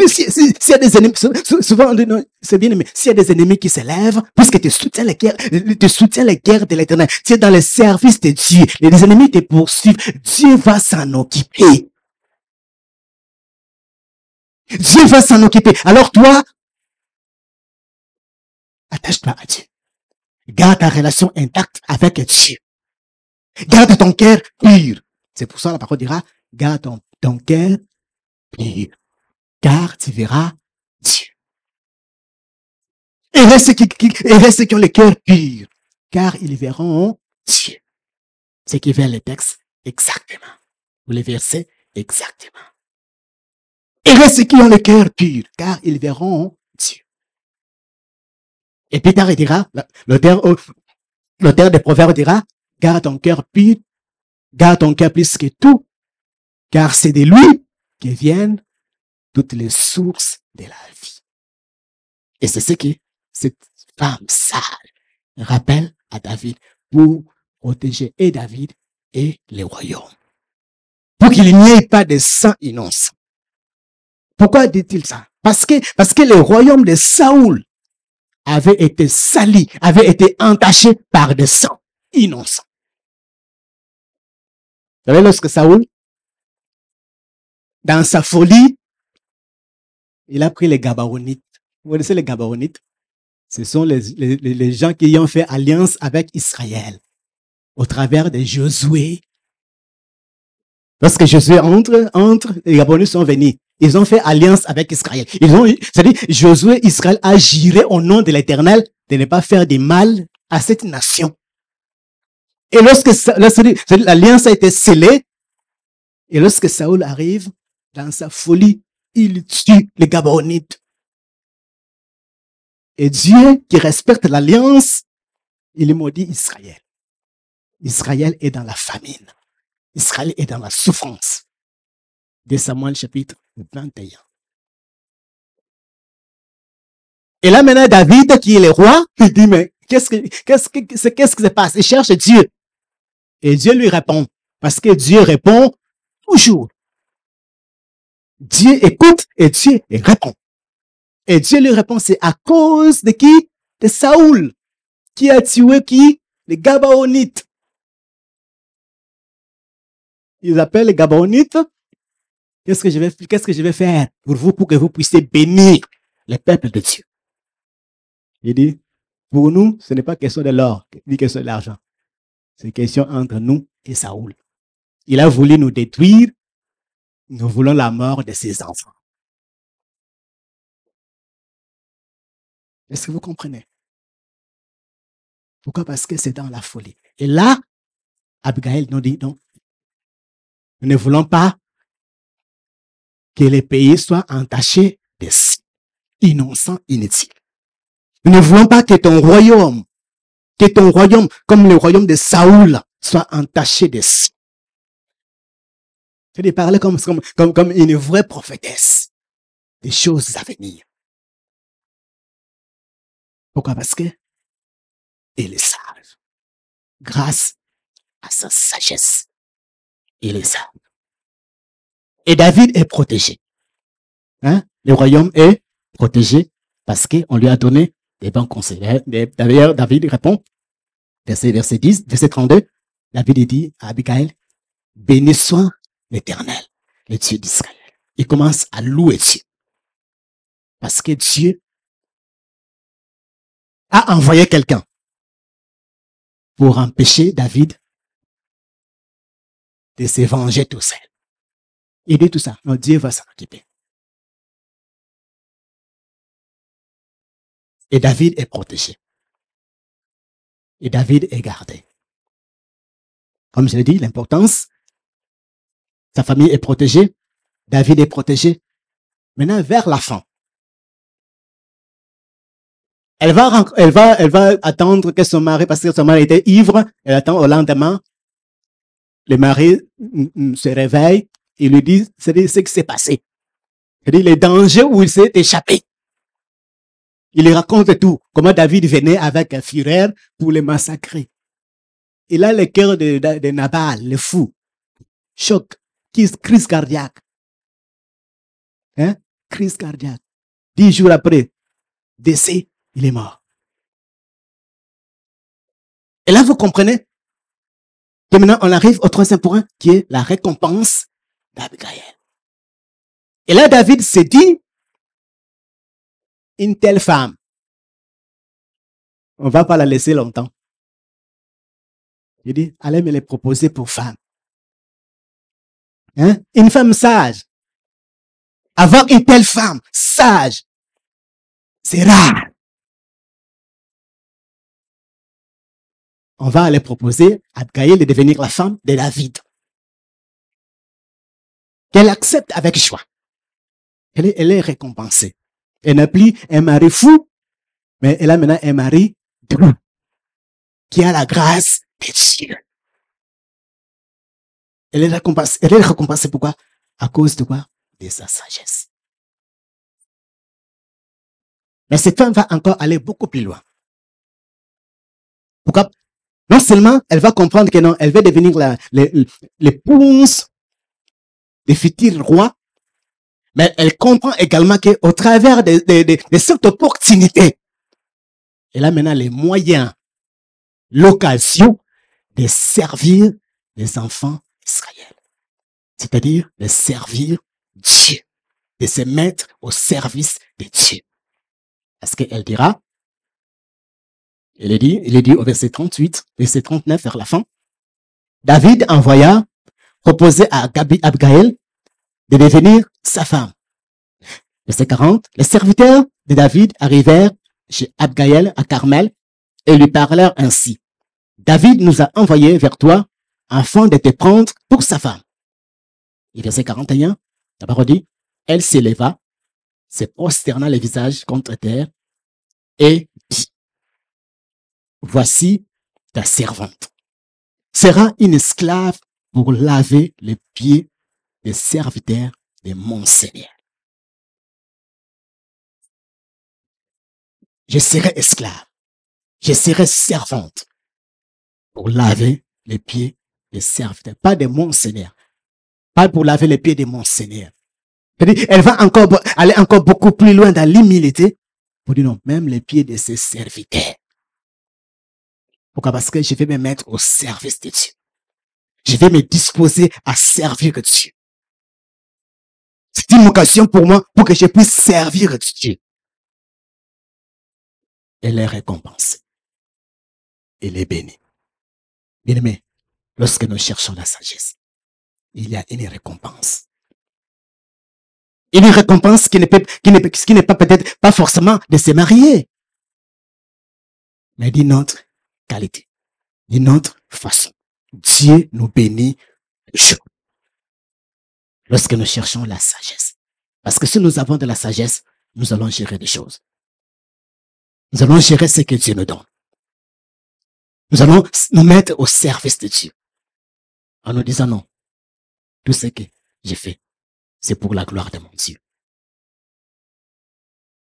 S'il y a des ennemis, souvent on dit non, c'est bien, mais s'il y a des ennemis qui s'élèvent, puisque tu soutiens les guerres de l'Éternel, tu es dans le service de Dieu, les ennemis te poursuivent, Dieu va s'en occuper. Dieu va s'en occuper. Alors toi, attache-toi à Dieu. Garde ta relation intacte avec Dieu. Garde ton cœur pur. C'est pour ça la parole dira, garde ton cœur pur. Car tu verras Dieu. Et reste ceux qui ont le cœur pur, car ils verront Dieu. C'est qui vers les textes exactement. Ou les versets exactement. Et reste ceux qui ont le cœur pur, car ils verront Dieu. Et plus tard, il dira, l'auteur des Proverbes dira, garde ton cœur pur, garde ton cœur plus que tout, car c'est de lui que viennent toutes les sources de la vie. Et c'est ce que cette femme sage rappelle à David pour protéger et David et les royaumes. Pour qu'il n'y ait pas de sang innocent. Pourquoi dit-il ça? Parce que le royaume de Saoul avait été sali, avait été entaché par des sangs innocents. Vous savez, lorsque Saoul, dans sa folie, il a pris les Gabaonites. Vous connaissez les Gabaonites? Ce sont les gens qui ont fait alliance avec Israël au travers de Josué. Lorsque Josué entre, les Gabaonites sont venus. Ils ont fait alliance avec Israël. C'est-à-dire, Josué, Israël a juré au nom de l'Éternel de ne pas faire de mal à cette nation. Et lorsque l'alliance a été scellée, et lorsque Saoul arrive, dans sa folie, il tue les Gabaonites. Et Dieu, qui respecte l'alliance, il maudit Israël. Israël est dans la famine. Israël est dans la souffrance. De Samuel chapitre 21. Et là maintenant, David, qui est le roi, il dit, mais qu'est-ce qui se passe? Il cherche Dieu. Et Dieu lui répond. Parce que Dieu répond toujours. Dieu écoute et Dieu répond. Et Dieu lui répond, c'est à cause de qui? De Saoul, qui a tué qui? Les Gabaonites. Ils appellent les Gabaonites. Qu'est-ce que je vais faire pour vous, pour que vous puissiez bénir le peuple de Dieu? Il dit, pour nous, ce n'est pas question de l'or, ni question de l'argent. C'est question entre nous et Saoul. Il a voulu nous détruire. Nous voulons la mort de ses enfants. Est-ce que vous comprenez? Pourquoi? Parce que c'est dans la folie. Et là, Abigail nous dit, non, nous ne voulons pas que les pays soient entachés de innocents, inutiles. Nous ne voulons pas que ton royaume, comme le royaume de Saoul, soit entaché de sang. Je vais parler comme une vraie prophétesse des choses à venir. Pourquoi? Parce que il est sage. Grâce à sa sagesse, il est sage. Et David est protégé. Hein? Le royaume est protégé parce qu'on lui a donné des bons conseils. D'ailleurs, David répond, verset 10, verset 32, David dit à Abigail, béni soit l'Éternel, le Dieu d'Israël. Il commence à louer Dieu. Parce que Dieu a envoyé quelqu'un pour empêcher David de se venger tout seul. Il dit tout ça. Non, Dieu va s'en occuper. Et David est protégé. Et David est gardé. Comme je l'ai dit, l'importance, sa famille est protégée, David est protégé. Maintenant, vers la fin, elle va attendre que son mari, parce que son mari était ivre, elle attend au lendemain, le mari se réveille, il lui dit, c'est ce qui s'est passé. Il dit, les dangers où il s'est échappé. Il lui raconte tout, comment David venait avec un fureur pour les massacrer. Il a le cœur de Nabal, le fou. Choc, crise cardiaque. Hein? Crise cardiaque. 10 jours après, décès, il est mort. Et là, vous comprenez que maintenant, on arrive au troisième point, qui est la récompense d'Abigail. Et là, David s'est dit, une telle femme, on ne va pas la laisser longtemps. Il dit, allez me les proposer pour femme. Hein? Une femme sage. Avoir une telle femme sage, c'est rare. On va aller proposer à Abigail de devenir la femme de David. Qu'elle accepte avec joie. Elle est récompensée. Elle n'a plus un mari fou, mais elle a maintenant un mari doux, qui a la grâce de Dieu. Elle est récompensée pourquoi? À cause de quoi? De sa sagesse. Mais cette femme va encore aller beaucoup plus loin. Pourquoi? Non seulement elle va comprendre que non, elle va devenir l'épouse des futurs rois, mais elle comprend également qu'au travers de cette opportunité, elle a maintenant les moyens, l'occasion de servir les enfants d'Israël. C'est-à-dire de servir Dieu, de se mettre au service de Dieu. Parce qu'elle dira, il est dit au verset 38, verset 39 vers la fin, David envoya proposer à Abigail de devenir sa femme. Verset 40, les serviteurs de David arrivèrent chez Abigail à Carmel et lui parlèrent ainsi. David nous a envoyés vers toi afin de te prendre pour sa femme. Et verset 41, la parole dit, elle s'éleva, se prosterna le visage contre terre et dit, voici ta servante. Sera une esclave pour laver les pieds des serviteurs de mon Seigneur. Je serai esclave, je serai servante pour laver les pieds des serviteurs, pas de mon Seigneur, pas pour laver les pieds de mon Seigneur. Elle va aller encore beaucoup plus loin dans l'humilité pour dire non, même les pieds de ses serviteurs. Pourquoi? Parce que je vais me mettre au service de Dieu. Je vais me disposer à servir Dieu. C'est une occasion pour moi pour que je puisse servir Dieu. Elle est récompensée. Elle est bénie. Bien-aimé, lorsque nous cherchons la sagesse, il y a une récompense. Une récompense qui n'est pas peut-être pas forcément de se marier, mais d'une autre qualité, d'une autre façon. Dieu nous bénit toujours lorsque nous cherchons la sagesse. Parce que si nous avons de la sagesse, nous allons gérer des choses. Nous allons gérer ce que Dieu nous donne. Nous allons nous mettre au service de Dieu. En nous disant non, tout ce que j'ai fait, c'est pour la gloire de mon Dieu.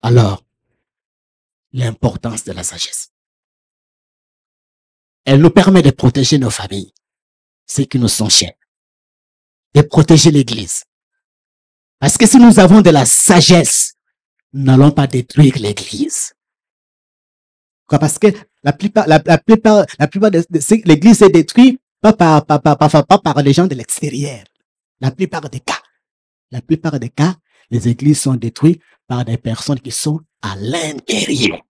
Alors, l'importance de la sagesse. Elle nous permet de protéger nos familles, ceux qui nous sont chers, de protéger l'Église. Parce que si nous avons de la sagesse, nous n'allons pas détruire l'Église. Parce que la plupart de l'Église est détruite pas par les gens de l'extérieur. La plupart des cas, les églises sont détruites par des personnes qui sont à l'intérieur.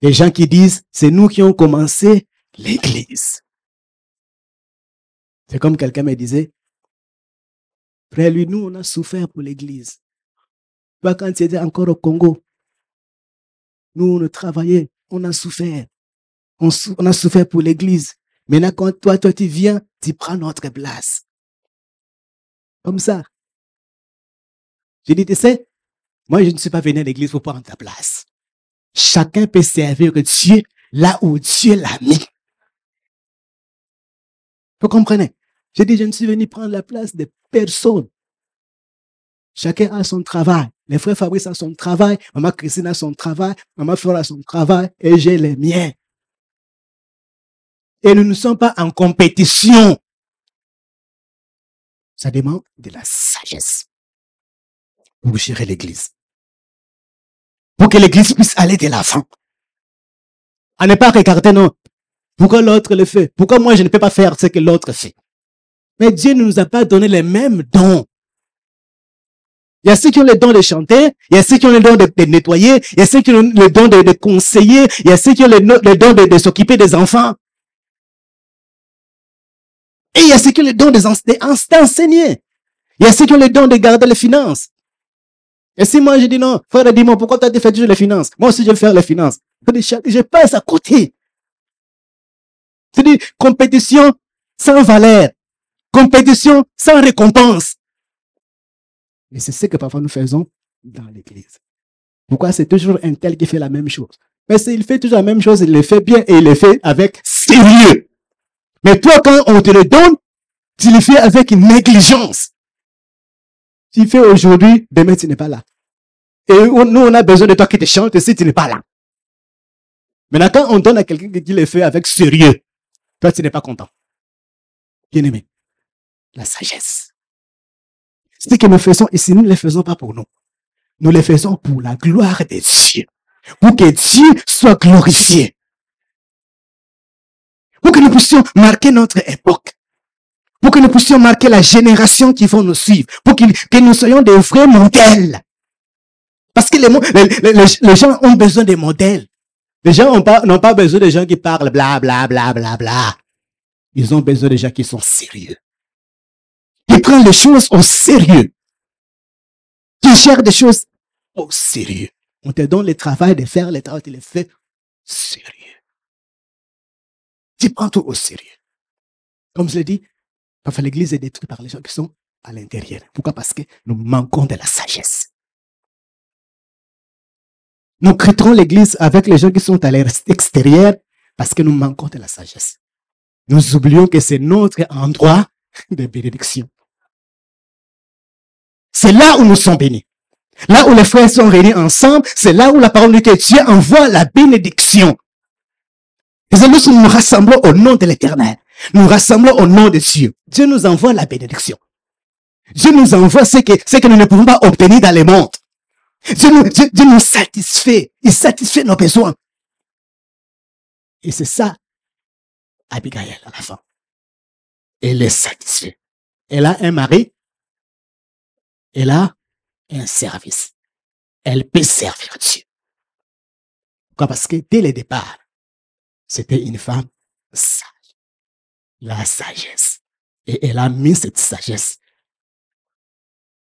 Des gens qui disent, c'est nous qui avons commencé l'église. C'est comme quelqu'un me disait, frère, lui, nous, on a souffert pour l'église. Toi, quand tu étais encore au Congo, nous, on travaillait, on a souffert. On a souffert pour l'église. Maintenant, quand toi, tu viens, tu prends notre place. Comme ça. Je dis, tu sais, moi, je ne suis pas venu à l'église pour prendre ta place. Chacun peut servir Dieu là où Dieu l'a mis. Vous comprenez? Je dis, je ne suis venu prendre la place de personne. Chacun a son travail. Les frères Fabrice a son travail. Maman Christine a son travail. Maman Flore a son travail. Et j'ai les miens. Et nous ne sommes pas en compétition. Ça demande de la sagesse pour gérer l'église. Pour que l'église puisse aller de l'avant. À ne pas regarder, non. Pourquoi l'autre le fait? Pourquoi moi je ne peux pas faire ce que l'autre fait? Mais Dieu ne nous a pas donné les mêmes dons. Il y a ceux qui ont le don de chanter, il y a ceux qui ont le don de nettoyer, il y a ceux qui ont le don de conseiller, il y a ceux qui ont le don de s'occuper des enfants. Et il y a ceux qui ont le don d'enseigner. Il y a ceux qui ont le don de garder les finances. Et si moi je dis non, frère, dis-moi, pourquoi toi tu fais toujours les finances? Moi aussi je vais faire les finances. Je passe à côté. C'est-à-dire, compétition sans valeur. Compétition sans récompense. Et c'est ce que parfois nous faisons dans l'église. Pourquoi c'est toujours un tel qui fait la même chose? Mais s'il fait toujours la même chose, il le fait bien et il le fait avec sérieux. Mais toi, quand on te le donne, tu le fais avec une négligence. Tu fais aujourd'hui, demain tu n'es pas là. Et nous, on a besoin de toi qui te chante si tu n'es pas là. Maintenant, quand on donne à quelqu'un qui le fait avec sérieux, toi, tu n'es pas content. Bien-aimé, la sagesse. Ce que nous faisons ici, nous ne le faisons pas pour nous. Nous le faisons pour la gloire de Dieu. pour que Dieu soit glorifié. Pour que nous puissions marquer notre époque. Pour que nous puissions marquer la génération qui vont nous suivre. Pour que nous soyons des vrais modèles. Parce que les gens ont besoin des modèles. Les gens n'ont pas besoin de gens qui parlent bla bla bla bla bla. Ils ont besoin de gens qui sont sérieux. Qui prennent les choses au sérieux. Qui gèrent des choses au sérieux. On te donne le travail de faire les travaux, tu les fais sérieux. Tu prends tout au sérieux. Comme je l'ai dit, parfois l'église est détruite par les gens qui sont à l'intérieur. Pourquoi? Parce que nous manquons de la sagesse. Nous critiquons l'église avec les gens qui sont à l'extérieur parce que nous manquons de la sagesse. Nous oublions que c'est notre endroit de bénédiction. C'est là où nous sommes bénis. Là où les frères sont réunis ensemble, c'est là où la parole dit que Dieu envoie la bénédiction. Et nous nous rassemblons au nom de l'Éternel. Nous rassemblons au nom de Dieu. Dieu nous envoie la bénédiction. Dieu nous envoie ce que nous ne pouvons pas obtenir dans le monde. Dieu nous satisfait. Il satisfait nos besoins. Et c'est ça, Abigail, à la fin. Elle est satisfaite. Elle a un mari. Elle a un service. Elle peut servir Dieu. Pourquoi? Parce que dès le départ, c'était une femme sage. La sagesse. Et elle a mis cette sagesse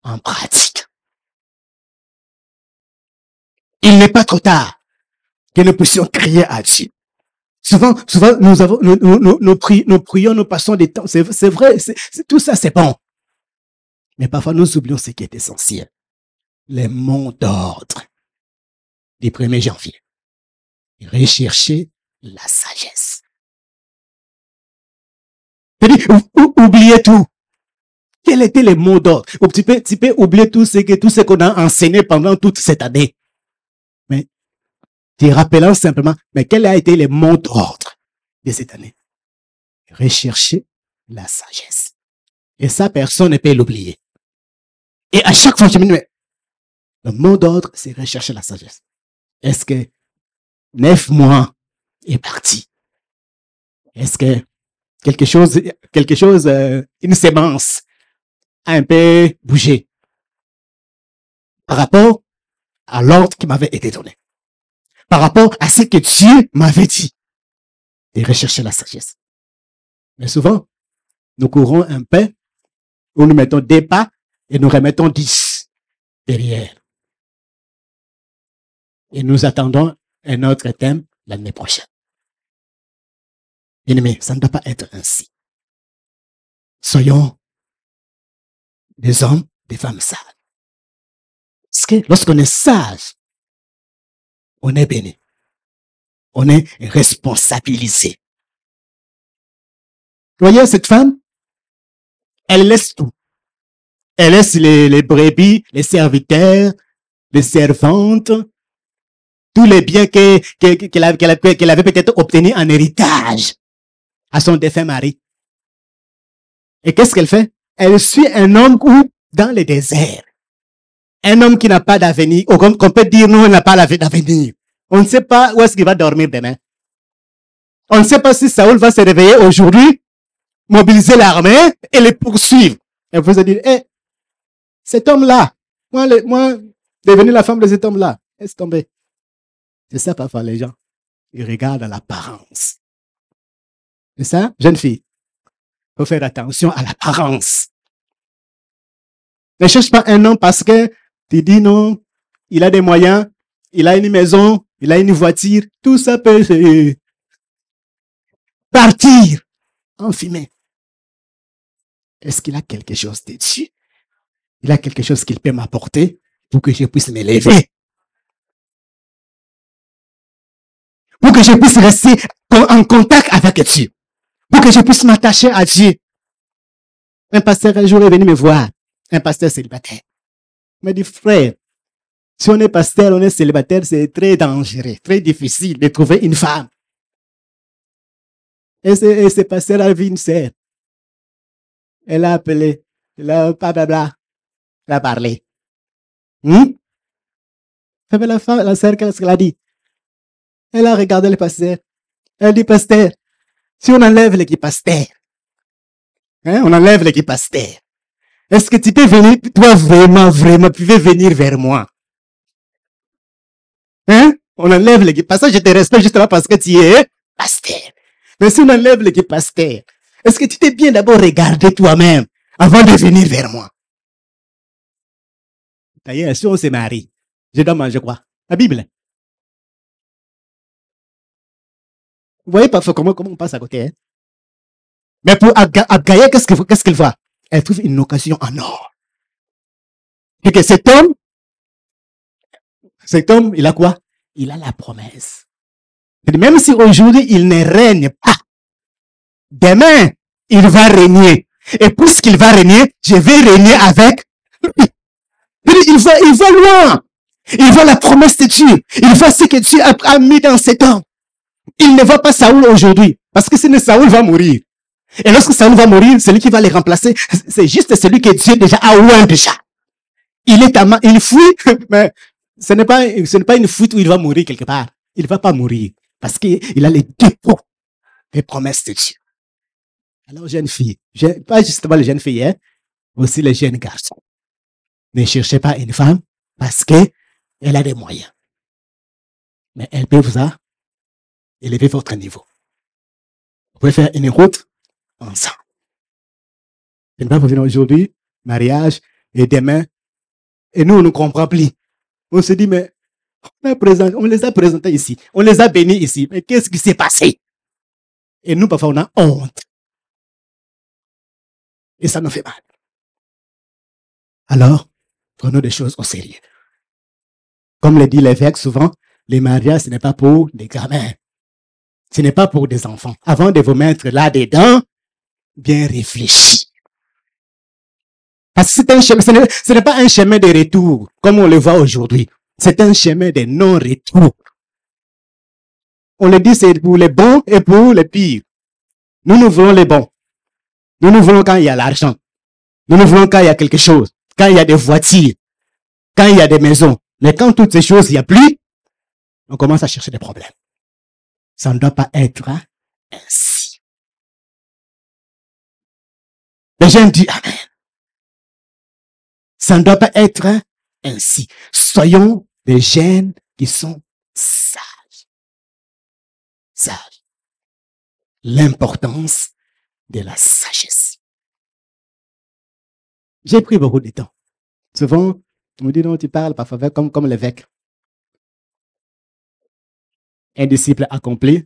en pratique. Il n'est pas trop tard que nous puissions crier à Dieu. Souvent, nous prions, nous passons des temps. C'est vrai, tout ça, c'est bon. Mais parfois, nous oublions ce qui est essentiel. Les mots d'ordre du 1er janvier. Rechercher la sagesse. C'est-à-dire, oubliez tout. Quels étaient les mots d'ordre? Tu peux oublier tout ce qu'on a enseigné pendant toute cette année. Mais, te rappelant simplement, mais quels ont été les mots d'ordre de cette année? Rechercher la sagesse. Et ça, personne ne peut l'oublier. Et à chaque fois, je me dis, mais le mot d'ordre, c'est rechercher la sagesse. Est-ce que 9 mois est parti? Est-ce que quelque chose, une sémence a un peu bougé par rapport à l'ordre qui m'avait été donné, par rapport à ce que Dieu m'avait dit, de rechercher la sagesse. Mais souvent, nous courons un peu, où nous mettons 2 pas et nous remettons 10 derrière. Et nous attendons un autre thème l'année prochaine. Bien-aimés, ça ne doit pas être ainsi. Soyons des hommes, des femmes sages. Parce que lorsqu'on est sage, on est béni. On est responsabilisé. Vous voyez cette femme? Elle laisse tout. Elle laisse les brebis, les serviteurs, les servantes, tous les biens qu'elle avait peut-être obtenus en héritage à son défunt mari. Et qu'est-ce qu'elle fait? Elle suit un homme dans le désert. Un homme qui n'a pas d'avenir, ou qu'on peut dire non, il n'a pas d'avenir. On ne sait pas où est-ce qu'il va dormir demain. On ne sait pas si Saoul va se réveiller aujourd'hui, mobiliser l'armée et les poursuivre. Et vous allez dire, cet homme-là, moi, devenir la femme de cet homme-là, laisse tomber. C'est ça parfois les gens. Ils regardent à l'apparence. C'est ça, jeune fille? Il faut faire attention à l'apparence. Ne cherche pas un homme parce que tu dis non, il a des moyens, il a une maison, il a une voiture, tout ça peut partir en fumée. Est-ce qu'il a quelque chose de Dieu? Il a quelque chose qu'il peut m'apporter pour que je puisse m'élever. Pour que je puisse rester en contact avec Dieu. Pour que je puisse m'attacher à Dieu. Un pasteur un jour est venu me voir. Un pasteur célibataire. Il m'a dit, frère, si on est pasteur, on est célibataire, c'est très dangereux, très difficile de trouver une femme. Et ce pasteur a vu une sœur. Elle a appelé. Elle a blablabla. Elle a parlé. La sœur, qu'est-ce qu'elle a dit? Elle a regardé le pasteur. Elle dit, pasteur, si on enlève l'équipe pasteur, hein, on enlève l'équipe pasteur, est-ce que tu peux venir, toi vraiment, tu veux venir vers moi? Hein? On enlève l'équipe pasteur, je te respecte justement parce que tu es pasteur. Mais si on enlève l'équipe pasteur, est-ce que tu t'es bien d'abord regardé toi-même avant de venir vers moi? D'ailleurs, si on se marie, je dois manger quoi? La Bible. Vous voyez parfois comment on passe à côté, hein? Mais pour Abgaïa, qu'est-ce qu'il voit? Elle trouve une occasion en or. Et que cet homme, il a quoi? Il a la promesse. Même si aujourd'hui, il ne règne pas, demain, il va régner. Et puisqu'il va régner, je vais régner avec lui. Il va loin. Il voit la promesse de Dieu. Il voit ce que Dieu a mis dans cet homme. Il ne voit pas Saoul aujourd'hui. Parce que sinon Saoul va mourir. Et lorsque Saoul va mourir, celui qui va les remplacer, c'est juste celui que Dieu déjà a oint déjà. Il fuit, mais ce n'est pas une fuite où il va mourir quelque part. Il ne va pas mourir. Parce qu'il a les dépôts des promesses de Dieu. Alors, jeunes filles, pas justement les jeunes filles, hein, aussi les jeunes garçons. Ne cherchez pas une femme parce qu'elle a des moyens. Mais elle peut vous élever votre niveau. Vous pouvez faire une route ensemble. Je ne vais pas vous venir aujourd'hui, mariage, et demain, et nous, on ne comprend plus. On se dit, mais on les a présentés ici, on les a bénis ici, mais qu'est-ce qui s'est passé? Et nous, parfois, on a honte. Et ça nous fait mal. Alors, prenons des choses au sérieux. Comme le dit l'évêque souvent, les mariages, ce n'est pas pour des gamins. Ce n'est pas pour des enfants. Avant de vous mettre là-dedans, bien réfléchis. Parce que ce n'est pas un chemin de retour, comme on le voit aujourd'hui. C'est un chemin de non-retour. On le dit, c'est pour les bons et pour les pires. Nous voulons les bons. Nous voulons quand il y a l'argent. Nous voulons quand il y a quelque chose. Quand il y a des voitures. Quand il y a des maisons. Mais quand toutes ces choses, il n'y a plus, on commence à chercher des problèmes. Ça ne doit pas être ainsi. Les gens disent Amen. Ça ne doit pas être ainsi. Soyons des jeunes qui sont sages. Sages. L'importance de la sagesse. J'ai pris beaucoup de temps. Souvent, on me dit non, tu parles parfois comme l'évêque. Un disciple accompli.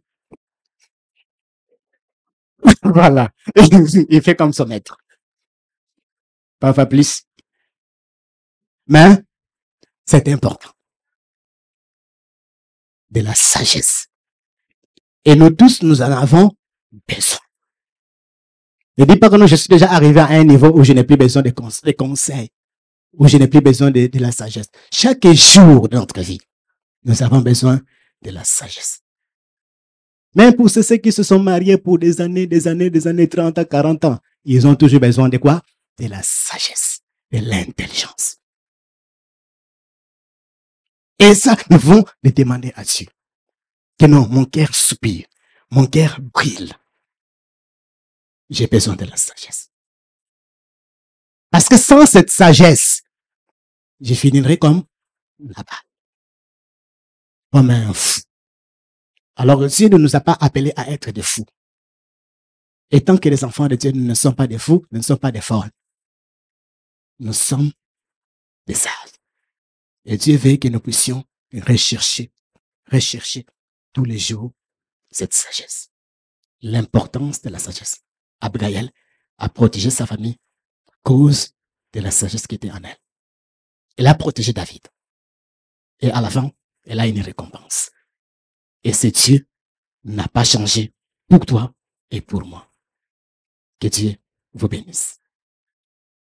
Voilà. Il fait comme son maître. Parfois plus. Mais, c'est important. De la sagesse. Et nous tous, nous en avons besoin. Ne dis pas que non, je suis déjà arrivé à un niveau où je n'ai plus besoin de conseils, où je n'ai plus besoin de la sagesse. Chaque jour de notre vie, nous avons besoin de la sagesse. Même pour ceux qui se sont mariés pour des années, 30 ans, 40 ans, ils ont toujours besoin de quoi? De la sagesse, de l'intelligence. Et ça, nous devons le demander à Dieu. Que non, mon cœur soupire, mon cœur brille. J'ai besoin de la sagesse. Parce que sans cette sagesse, je finirai comme là-bas. Comme un fou. Alors Dieu ne nous a pas appelés à être des fous. Et tant que les enfants de Dieu ne sont pas des fous, ne sont pas des folles. Nous sommes des sages. Et Dieu veut que nous puissions rechercher tous les jours cette sagesse. L'importance de la sagesse. Abigail a protégé sa famille à cause de la sagesse qui était en elle. Elle a protégé David. Et à la fin, elle a une récompense. Et ce Dieu n'a pas changé pour toi et pour moi. Que Dieu vous bénisse.